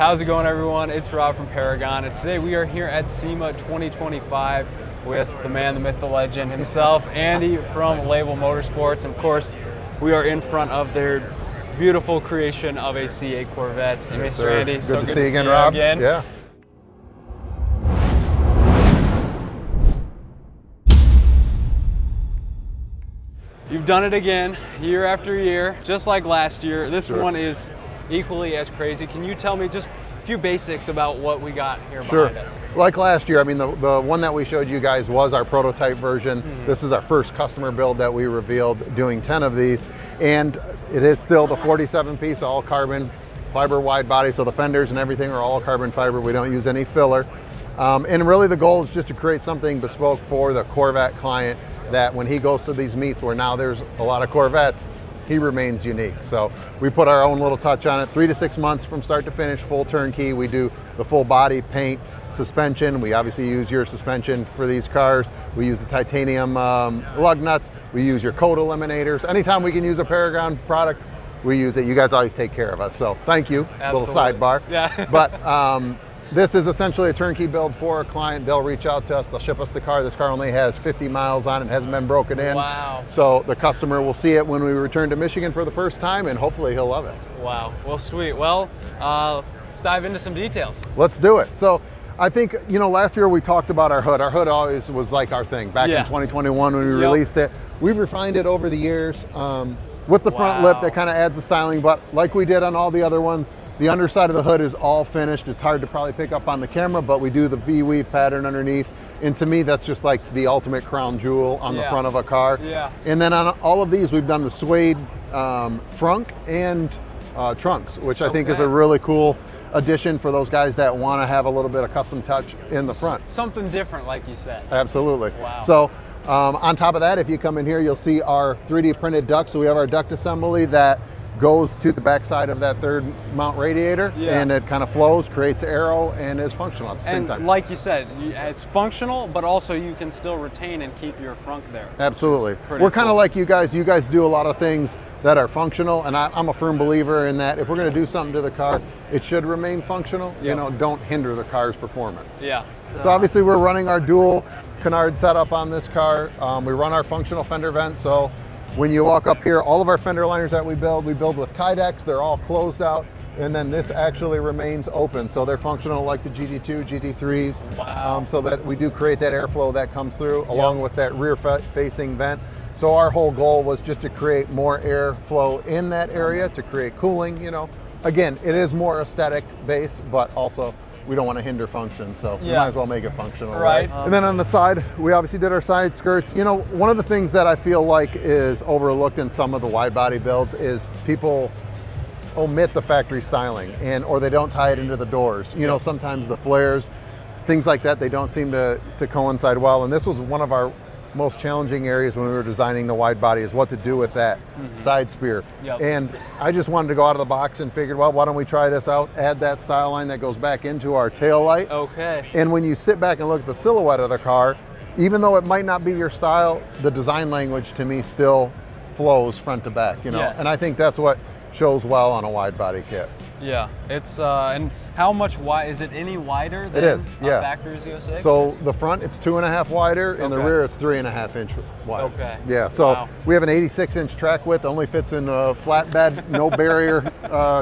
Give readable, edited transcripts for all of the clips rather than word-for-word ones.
How's it going, everyone? It's Rob from Paragon, and today we are here at SEMA 2025 with the man, the myth, the legend himself, Andy from Label Motorsports. And of course, we are in front of their beautiful creation of a C8 Corvette. Hey, Yes, Mr. Andy, good so to good see you again, Rob. again. Yeah. You've done it again, year after year, just like last year. This one is equally as crazy. Can you tell me just a few basics about what we got here behind us? Like last year, I mean, the one that we showed you guys was our prototype version. This is our first customer build that we revealed, doing 10 of these. And it is still the 47-piece all carbon fiber wide body. So the fenders and everything are all carbon fiber. We don't use any filler. And really the goal is just to create something bespoke for the Corvette client, that when he goes to these meets where now there's a lot of Corvettes, he remains unique. So we put our own little touch on it. 3 to 6 months from start to finish, full turnkey. We do the full body, paint, suspension. We obviously use your suspension for these cars. We use the titanium lug nuts. We use your coat eliminators. Anytime we can use a Paragon product, we use it. You guys always take care of us, so thank you. Absolutely. Little sidebar. Yeah. But this is essentially a turnkey build for a client. They'll reach out to us, they'll ship us the car. This car only has 50 miles on it, hasn't been broken in. Wow. So the customer will see it when we return to Michigan for the first time, and hopefully he'll love it. Wow, well, sweet. Well, let's dive into some details. Let's do it. So I think, you know, last year we talked about our hood. Our hood always was like our thing. Back in 2021 when we released it, we've refined it over the years. With the front lip that kind of adds the styling, but like we did on all the other ones, the underside of the hood is all finished. It's hard to probably pick up on the camera, but we do the V-weave pattern underneath. And to me, that's just like the ultimate crown jewel on the front of a car. Yeah. And then on all of these, we've done the suede frunk and trunks, which I think is a really cool addition for those guys that want to have a little bit of custom touch in the front. Something different, like you said. Absolutely. Wow. So on top of that, if you come in here, you'll see our 3D printed duct. So we have our duct assembly that goes to the backside of that third mount radiator, and it kind of flows, creates aero, and is functional at the same time. And like you said, it's functional, but also you can still retain and keep your frunk there. Absolutely. We're kind of like you guys. You guys do a lot of things that are functional, and I'm a firm believer in that if we're going to do something to the car, it should remain functional. You know, don't hinder the car's performance. Yeah. So obviously we're running our dual canard setup on this car. We run our functional fender vent, so when you walk up here, all of our fender liners that we build with Kydex. They're all closed out, and then this actually remains open, so they're functional like the GT2, GT3s. Wow. So that we do create that airflow that comes through along with that rear facing vent. So our whole goal was just to create more airflow in that area to create cooling. You know, again, it is more aesthetic based, but also we don't want to hinder function, so we might as well make it functional, right? And then on the side, we obviously did our side skirts. You know, one of the things that I feel like is overlooked in some of the wide body builds is people omit the factory styling, or they don't tie it into the doors. You know, sometimes the flares, things like that, they don't seem to coincide well. And this was one of our most challenging areas when we were designing the wide body, is what to do with that side spear. And I just wanted to go out of the box and figured, well, why don't we try this out, add that style line that goes back into our tail light. And when you sit back and look at the silhouette of the car, even though it might not be your style, the design language to me still flows front to back, you know. And I think that's what shows well on a wide body kit. Yeah, it's and how much wide is it? Any wider than it is, a factory Z06? So the front, it's 2.5 wider, and the rear, it's 3.5 inch wide. Yeah, so we have an 86-inch track width, only fits in a flatbed, no barrier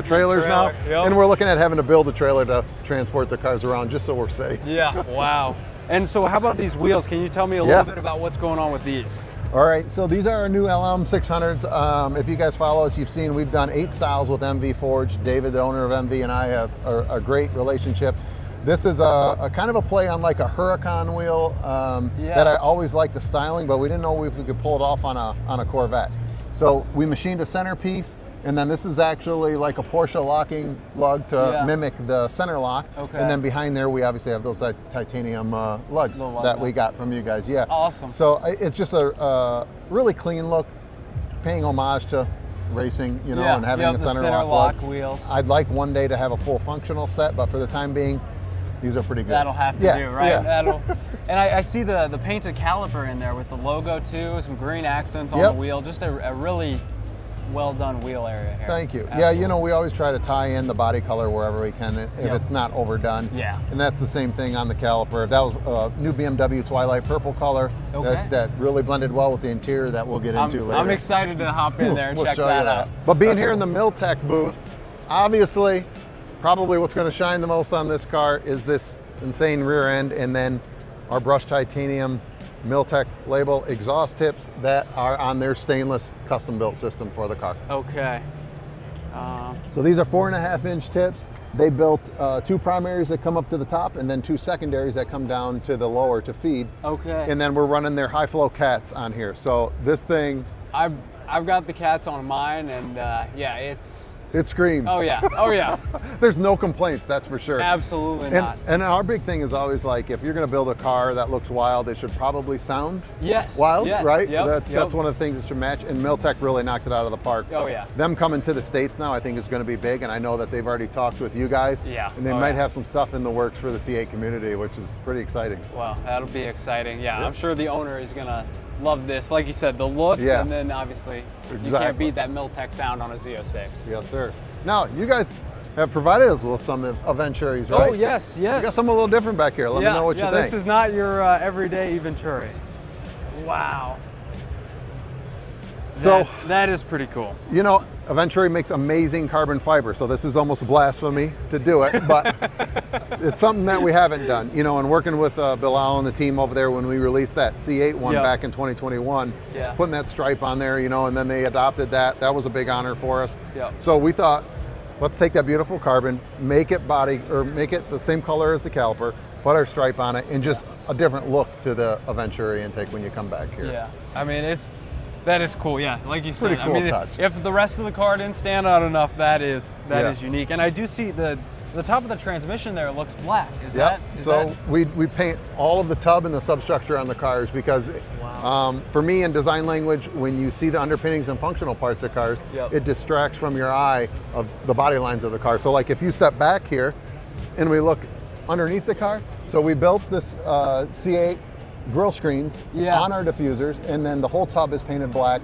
trailers now, and we're looking at having to build a trailer to transport the cars around just so we're safe. Yeah, wow. And so how about these wheels? Can you tell me a little bit about what's going on with these? All right, so these are our new LM 600s. If you guys follow us, you've seen we've done 8 styles with MV Forge. David, the owner of MV, and I have a great relationship. This is a kind of a play on like a Huracan wheel that I always liked the styling, but we didn't know if we could pull it off on a Corvette. So we machined a centerpiece, and then this is actually like a Porsche locking lug to mimic the center lock. And then behind there, we obviously have those titanium lugs that we got from you guys. Yeah. Awesome. So it's just a really clean look, paying homage to racing, you know, and having the center lock wheels. I'd like one day to have a full functional set, but for the time being, these are pretty good. That'll have to do, right? And I see the painted caliper in there with the logo too, some green accents on the wheel, just a really well done wheel area here. Thank you. Absolutely. Yeah, you know, we always try to tie in the body color wherever we can if it's not overdone. Yeah. And that's the same thing on the caliper. That was a new BMW Twilight purple color that really blended well with the interior that we'll get into later. I'm excited to hop in there and We'll check show that you out. But being here in the Miltech booth, obviously, probably what's going to shine the most on this car is this insane rear end, and then our brushed titanium Miltech label exhaust tips that are on their stainless custom built system for the car. Okay. So these are 4.5-inch tips. They built 2 primaries that come up to the top and then 2 secondaries that come down to the lower to feed. Okay. And then we're running their high flow cats on here. So this thing, I've got the cats on mine, and yeah, it screams. Oh yeah, oh yeah. There's no complaints, that's for sure. Absolutely not. And our big thing is always like, if you're going to build a car that looks wild, it should probably sound wild, yes, right? Yep, That's one of the things that should match, and Miltech really knocked it out of the park. Oh yeah. Them coming to the States now, I think is going to be big, and I know that they've already talked with you guys. Yeah. And they might have some stuff in the works for the C8 community, which is pretty exciting. Well, that'll be exciting. Yeah, I'm sure the owner is gonna love this. Like you said, the looks, and then obviously you can't beat that Miltech sound on a Z06. Yes, sir. Now, you guys have provided us with some Venturis, right? Oh, yes, yes. You got something a little different back here. Let me know what you think. This is not your everyday Venturi. Wow. So that is pretty cool. You know, Venturi makes amazing carbon fiber, so this is almost blasphemy to do it, but it's something that we haven't done. You know, and working with Bilal and the team over there when we released that C8 one back in 2021, putting that stripe on there, you know, and then they adopted that. That was a big honor for us. So we thought, let's take that beautiful carbon, make it the same color as the caliper, put our stripe on it, and just a different look to the Venturi intake when you come back here. Yeah, I mean, that is cool, yeah. Like you said, Pretty cool touch. If the rest of the car didn't stand out enough, that is unique. And I do see the top of the transmission there looks black. We paint all of the tub and the substructure on the cars because for me in design language, when you see the underpinnings and functional parts of cars, it distracts from your eye of the body lines of the car. So like if you step back here and we look underneath the car, so we built this C8 grill screens on our diffusers, and then the whole tub is painted black,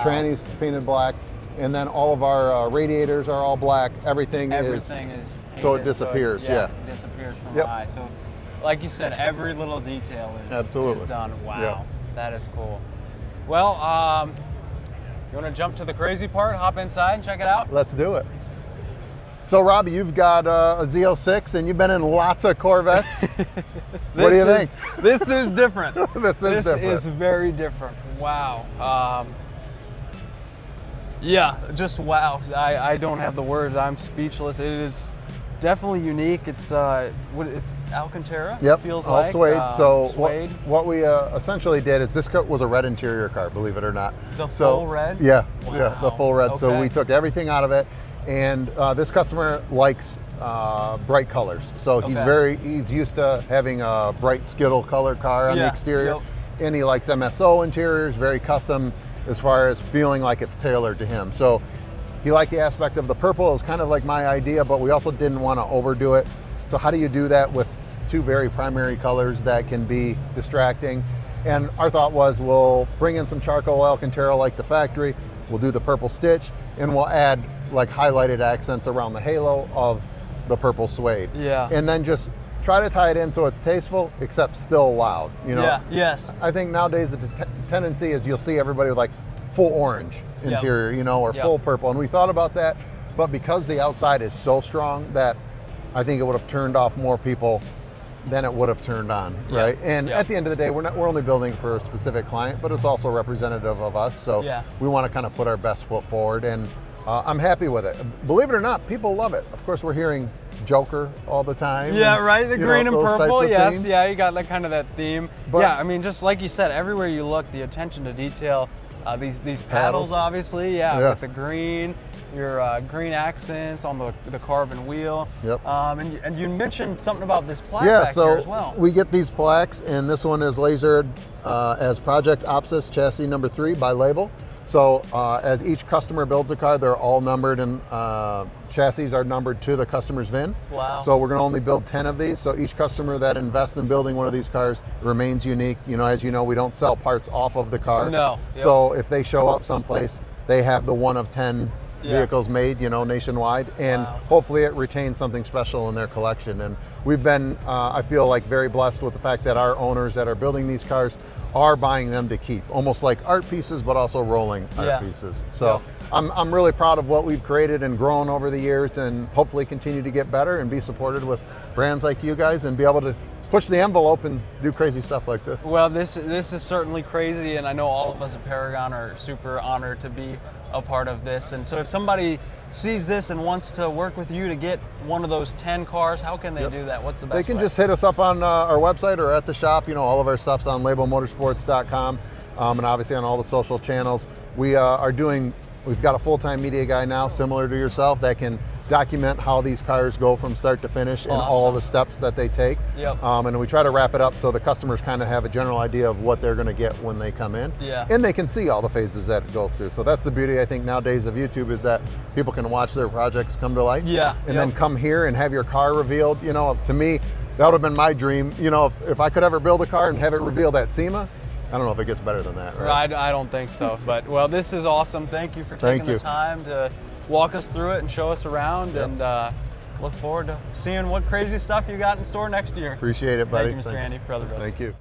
trannies painted black, and then all of our radiators are all black. Everything is painted, so it disappears. It disappears from the eye. So, like you said, every little detail is done. Wow, that is cool. Well, you want to jump to the crazy part? Hop inside and check it out. Let's do it. So, Robbie, you've got a Z06 and you've been in lots of Corvettes. What do you think? This is different. This is very different. Wow. Yeah, just wow. I don't have the words. I'm speechless. It is definitely unique. It's it's Alcantara. Yep, feels all like. suede. So suede. What we essentially did is this car was a red interior car, believe it or not. The full red? Yeah, wow. yeah, the full red. Okay. So we took everything out of it. And this customer likes bright colors, so he's used to having a bright Skittle colored car on the exterior, and he likes MSO interiors, very custom as far as feeling like it's tailored to him. So he liked the aspect of the purple. It was kind of like my idea, but we also didn't want to overdo it. So how do you do that with 2 very primary colors that can be distracting? And our thought was, we'll bring in some charcoal Alcantara like the factory, we'll do the purple stitch, and we'll add like highlighted accents around the halo of the purple suede. Yeah. And then just try to tie it in so it's tasteful, except still loud, you know? Yeah, yes. I think nowadays the tendency is you'll see everybody with like full orange interior, you know, or full purple. And we thought about that, but because the outside is so strong that I think it would have turned off more people than it would have turned on, right? And at the end of the day, we're only building for a specific client, but it's also representative of us. So we want to kind of put our best foot forward, and I'm happy with it. Believe it or not, people love it. Of course, we're hearing Joker all the time. Yeah, right. The green and purple. Yes. Themes. Yeah, you got like kind of that theme. But, yeah, I mean, just like you said, everywhere you look, the attention to detail. These paddles, obviously. Yeah, with the green. Your green accents on the carbon wheel. Yep. And you mentioned something about this plaque back here as well. We get these plaques, and this one is lasered as Project Opsis Chassis number 3 by Label. So as each customer builds a car, they're all numbered, and chassis are numbered to the customer's VIN. Wow. So we're going to only build 10 of these. So each customer that invests in building one of these cars remains unique. You know, as you know, we don't sell parts off of the car. No. So if they show up someplace, they have the one of 10 vehicles made, you know, nationwide, and hopefully it retains something special in their collection. And we've been, I feel like, very blessed with the fact that our owners that are building these cars are buying them to keep, almost like art pieces, but also rolling art pieces. So I'm really proud of what we've created and grown over the years, and hopefully continue to get better and be supported with brands like you guys and be able to push the envelope and do crazy stuff like this. Well, this is certainly crazy, and I know all of us at Paragon are super honored to be a part of this. And so if somebody sees this and wants to work with you to get one of those 10 cars, how can they do that? What's the best They can way? just hit us up on our website or at the shop. You know, all of our stuff's on labelmotorsports.com, and obviously on all the social channels. We've got a full-time media guy now, similar to yourself, that can document how these cars go from start to finish and all the steps that they take. And we try to wrap it up so the customers kind of have a general idea of what they're going to get when they come in. And they can see all the phases that it goes through. So that's the beauty, I think, nowadays of YouTube, is that people can watch their projects come to life. And then come here and have your car revealed. You know, to me, that would have been my dream. You know, if I could ever build a car and have it revealed at SEMA, I don't know if it gets better than that, right? I don't think so. But, well, this is awesome. Thank you for taking the time to walk us through it and show us around, and look forward to seeing what crazy stuff you got in store next year. Appreciate it, buddy. Thank you, Mr. Andy, brother. Thank you.